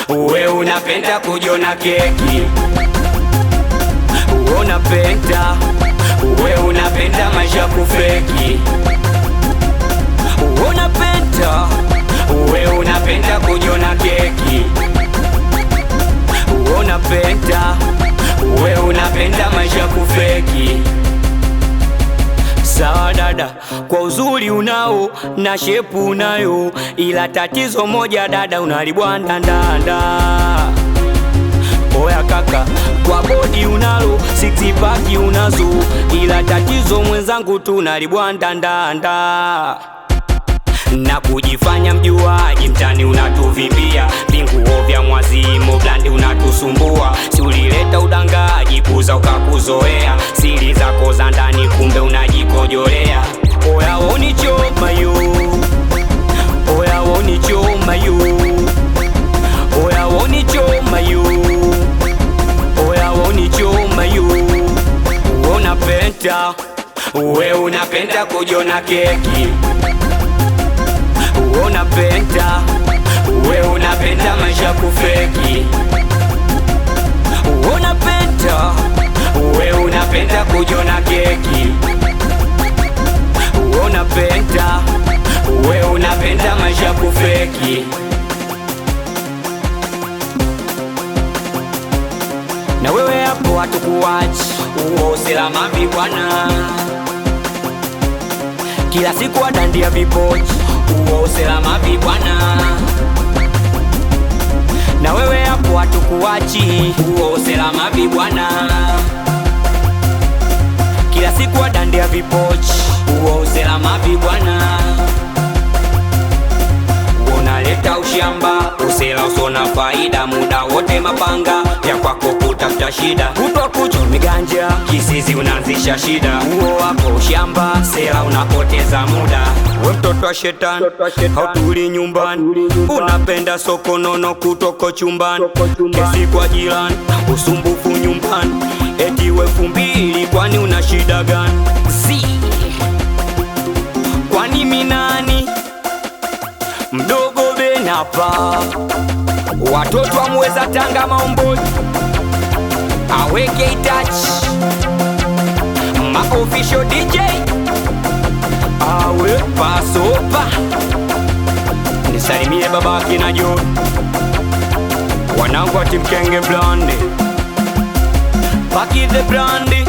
Uwe unapenda kujiona keki, uwe unapenda, uwe unapenda maisha kufeki, uwe unapenda, uwe unapenda kujiona keki, uwe unapenda, uwe unapenda maisha kufeki. Sawa dada, kwa uzuri unao na shepu unayo, ila tatizo moja dada, unalibwanda ndanda. Oya kaka, kwa bodi unalo, six pack unazo, ila tatizo mwenzangu tunalibwanda ndanda. Na kujifanya mjuaji mtani unatuvimbia, vinguo vya mwazimo blandi unatusumbua. Si ulileta udangaji kuza ukakuzoea, siri zako za ndani kumbe unajikojolea. Oya wonichoma yo, oya wonichoma yo, oya wonichoma yo, oya wonichoma yo. Unapenda, uwe unapenda kujiona keki, uwe unapenda, uwe unapenda maisha kufeki, uwe unapenda, uwe unapenda kujiona keki, uwe unapenda, uwe unapenda maisha kufeki. Na wewe hapo hatukuachi, uo usalama bwana, kila siku adandia vipochi, uo usalama bwana. Na wewe hapo hatukuachi, uo usalama bwana, kila siku adandia vipochi, uo usalama bwana. Unaleta ushamba, usela usona faida, muda wote mapanga ya kwako kutafuta shida, kutwa kucho miganja, kisizi unaanzisha shida. Uo wako ushamba, sela unapoteza muda. We mtoto wa shetani, hautuli nyumbani, unapenda soko nono kutoko chumbani, kesi kwa jirani, usumbufu nyumbani, eti we 2000, kwani una shida gani? Kwani minani mdogo benapa, watoto wamweza Tanga Maomboji, aweke itachi ma official DJ, awe pasopa. Nisalimie babaki na John, wanangu wa Team Kenge Blandi, Paki the Blandi.